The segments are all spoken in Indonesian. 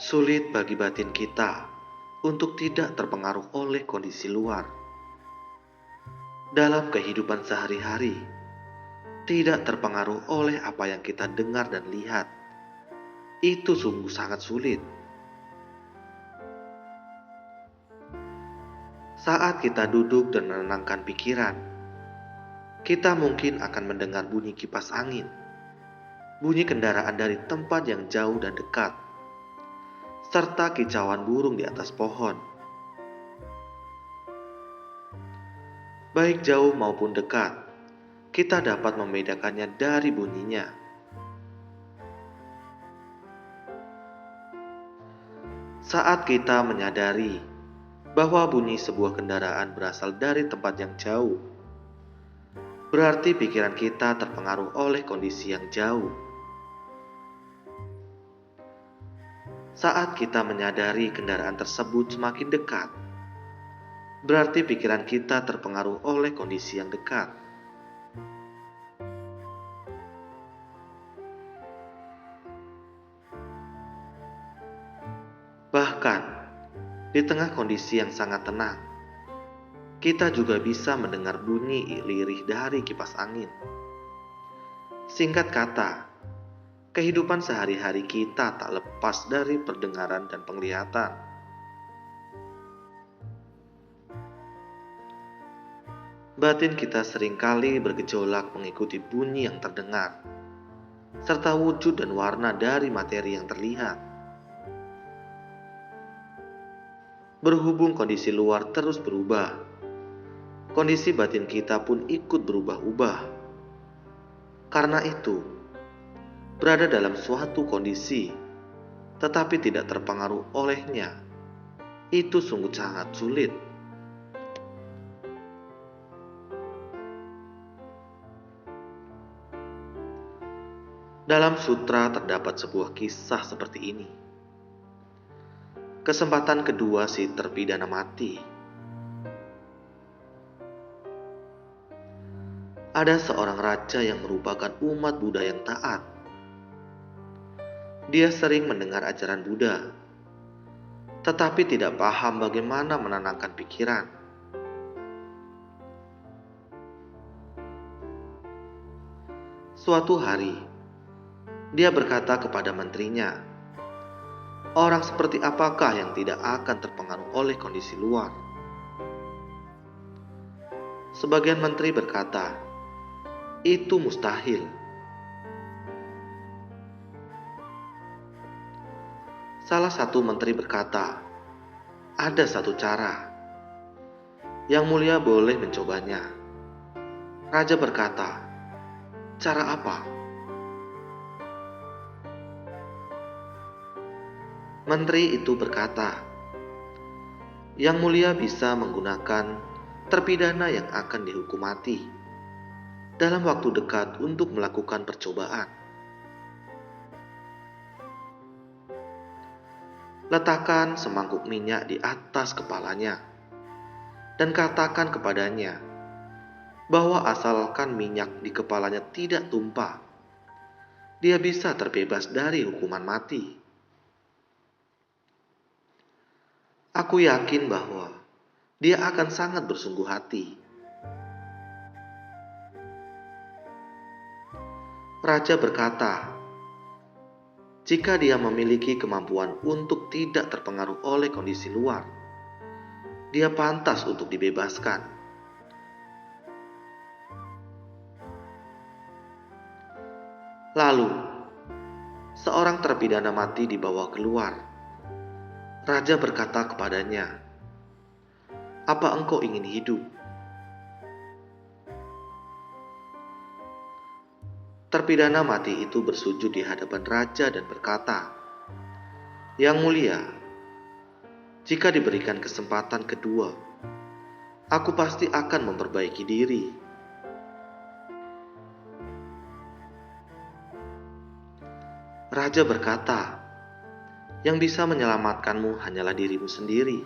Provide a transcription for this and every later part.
Sulit bagi batin kita untuk tidak terpengaruh oleh kondisi luar. Dalam kehidupan sehari-hari, tidak terpengaruh oleh apa yang kita dengar dan lihat. Itu sungguh sangat sulit. Saat kita duduk dan menenangkan pikiran, kita mungkin akan mendengar bunyi kipas angin, bunyi kendaraan dari tempat yang jauh dan dekat, serta kicauan burung di atas pohon. Baik jauh maupun dekat, kita dapat membedakannya dari bunyinya. Saat kita menyadari bahwa bunyi sebuah kendaraan berasal dari tempat yang jauh, berarti pikiran kita terpengaruh oleh kondisi yang jauh. Saat kita menyadari kendaraan tersebut semakin dekat, berarti pikiran kita terpengaruh oleh kondisi yang dekat. Bahkan, di tengah kondisi yang sangat tenang, kita juga bisa mendengar bunyi lirih dari kipas angin. Singkat kata, kehidupan sehari-hari kita tak lepas dari pendengaran dan penglihatan. Batin kita seringkali bergejolak mengikuti bunyi yang terdengar, serta wujud dan warna dari materi yang terlihat. Berhubung kondisi luar terus berubah, kondisi batin kita pun ikut berubah-ubah. Karena itu, berada dalam suatu kondisi, tetapi tidak terpengaruh olehnya, itu sungguh sangat sulit. Dalam sutra terdapat sebuah kisah seperti ini. Kesempatan kedua si terpidana mati. Ada seorang raja yang merupakan umat Buddha yang taat. Dia sering mendengar ajaran Buddha, tetapi tidak paham bagaimana menenangkan pikiran. Suatu hari, dia berkata kepada menterinya, "Orang seperti apakah yang tidak akan terpengaruh oleh kondisi luar?" Sebagian menteri berkata, "Itu mustahil." Salah satu menteri berkata, "Ada satu cara. Yang mulia boleh mencobanya." Raja berkata, "Cara apa?" Menteri itu berkata, "Yang mulia bisa menggunakan terpidana yang akan dihukum mati dalam waktu dekat untuk melakukan percobaan. Letakkan semangkuk minyak di atas kepalanya dan katakan kepadanya bahwa asalkan minyak di kepalanya tidak tumpah, dia bisa terbebas dari hukuman mati. Aku yakin bahwa dia akan sangat bersungguh hati." Raja berkata, jika dia memiliki kemampuan untuk tidak terpengaruh oleh kondisi luar, dia pantas untuk dibebaskan. Lalu, seorang terpidana mati dibawa keluar. Raja berkata kepadanya, "Apa engkau ingin hidup?" Terpidana mati itu bersujud di hadapan raja dan berkata, "Yang mulia, jika diberikan kesempatan kedua, aku pasti akan memperbaiki diri." Raja berkata, "Yang bisa menyelamatkanmu hanyalah dirimu sendiri.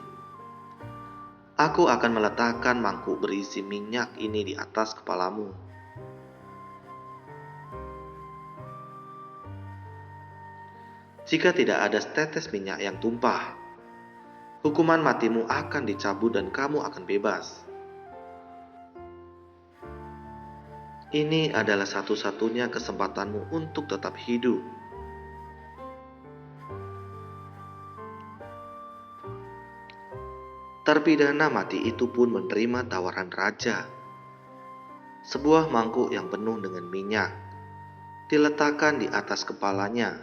Aku akan meletakkan mangkuk berisi minyak ini di atas kepalamu." Jika tidak ada setetes minyak yang tumpah, hukuman matimu akan dicabut dan kamu akan bebas. Ini adalah satu-satunya kesempatanmu untuk tetap hidup. Terpidana mati itu pun menerima tawaran raja. Sebuah mangkuk yang penuh dengan minyak diletakkan di atas kepalanya,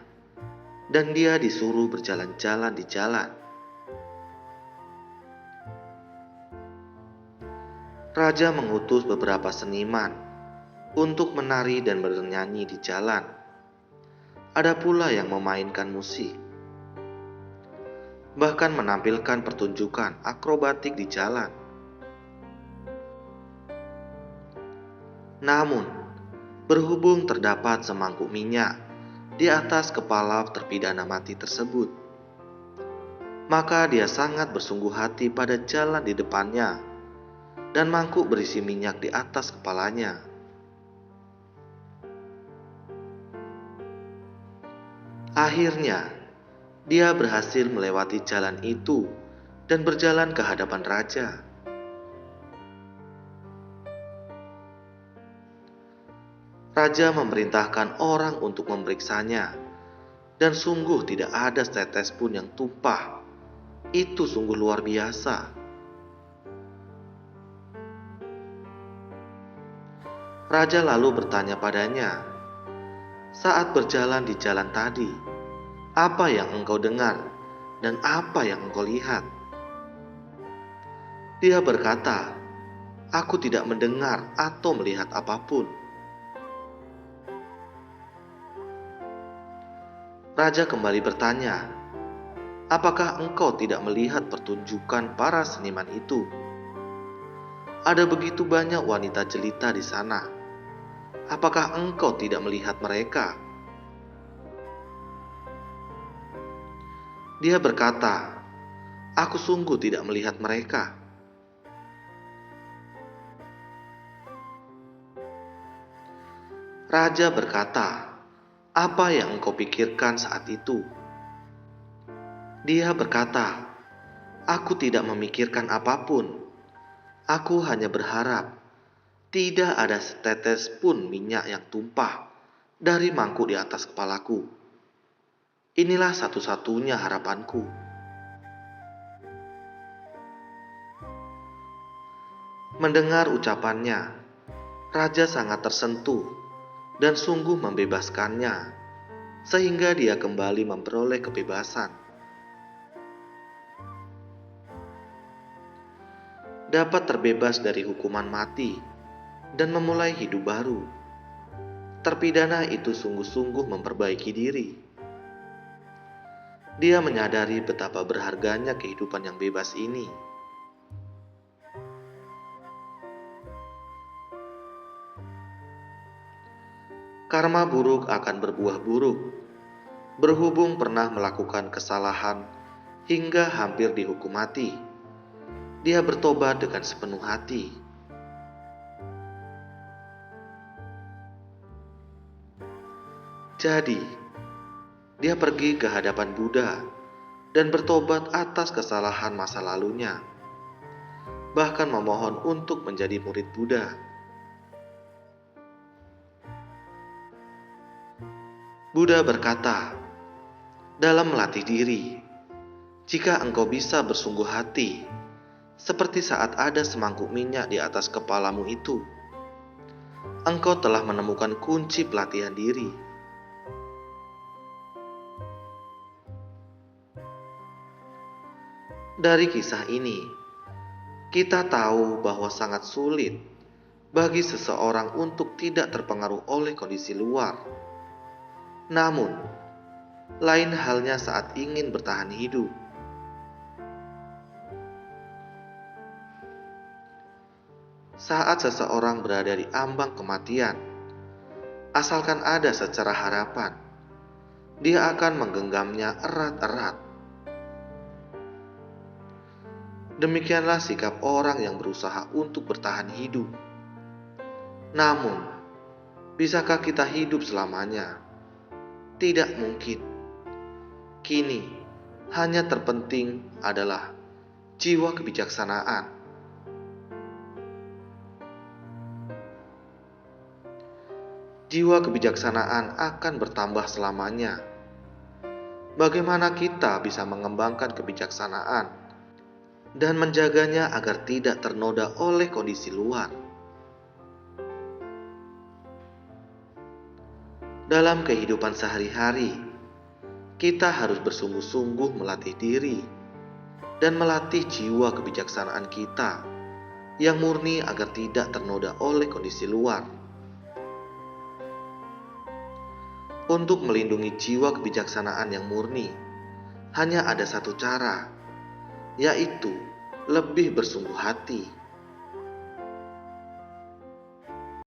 dan dia disuruh berjalan-jalan di jalan. Raja mengutus beberapa seniman untuk menari dan bernyanyi di jalan. Ada pula yang memainkan musik, bahkan menampilkan pertunjukan akrobatik di jalan. Namun, berhubung terdapat semangkuk minyak di atas kepala terpidana mati tersebut, maka dia sangat bersungguh hati pada jalan di depannya, dan mangkuk berisi minyak di atas kepalanya. Akhirnya, dia berhasil melewati jalan itu dan berjalan ke hadapan raja. Raja memerintahkan orang untuk memeriksanya, dan sungguh tidak ada setetes pun yang tumpah. Itu sungguh luar biasa. Raja lalu bertanya padanya, "Saat berjalan di jalan tadi, apa yang engkau dengar dan apa yang engkau lihat?" Dia berkata, "Aku tidak mendengar atau melihat apapun." Raja kembali bertanya, "Apakah engkau tidak melihat pertunjukan para seniman itu? Ada begitu banyak wanita jelita di sana. Apakah engkau tidak melihat mereka?" Dia berkata, "Aku sungguh tidak melihat mereka." Raja berkata, "Apa yang engkau pikirkan saat itu?" Dia berkata, "Aku tidak memikirkan apapun. Aku hanya berharap tidak ada setetes pun minyak yang tumpah dari mangkuk di atas kepalaku. Inilah satu-satunya harapanku." Mendengar ucapannya, raja sangat tersentuh dan sungguh membebaskannya, sehingga dia kembali memperoleh kebebasan. Dapat terbebas dari hukuman mati dan memulai hidup baru. Terpidana itu sungguh-sungguh memperbaiki diri. Dia menyadari betapa berharganya kehidupan yang bebas ini. Karma buruk akan berbuah buruk. Berhubung pernah melakukan kesalahan hingga hampir dihukum mati, dia bertobat dengan sepenuh hati. Jadi, dia pergi ke hadapan Buddha dan bertobat atas kesalahan masa lalunya, bahkan memohon untuk menjadi murid Buddha. Buddha berkata, "Dalam melatih diri, jika engkau bisa bersungguh hati, seperti saat ada semangkuk minyak di atas kepalamu itu, engkau telah menemukan kunci pelatihan diri." Dari kisah ini, kita tahu bahwa sangat sulit bagi seseorang untuk tidak terpengaruh oleh kondisi luar. Namun, lain halnya saat ingin bertahan hidup. Saat seseorang berada di ambang kematian, asalkan ada secerah harapan, dia akan menggenggamnya erat-erat. Demikianlah sikap orang yang berusaha untuk bertahan hidup. Namun, bisakah kita hidup selamanya? Tidak mungkin. Kini, hanya terpenting adalah jiwa kebijaksanaan. Jiwa kebijaksanaan akan bertambah selamanya. Bagaimana kita bisa mengembangkan kebijaksanaan dan menjaganya agar tidak ternoda oleh kondisi luar? Dalam kehidupan sehari-hari, kita harus bersungguh-sungguh melatih diri dan melatih jiwa kebijaksanaan kita yang murni agar tidak ternoda oleh kondisi luar. Untuk melindungi jiwa kebijaksanaan yang murni, hanya ada satu cara, yaitu lebih bersungguh hati.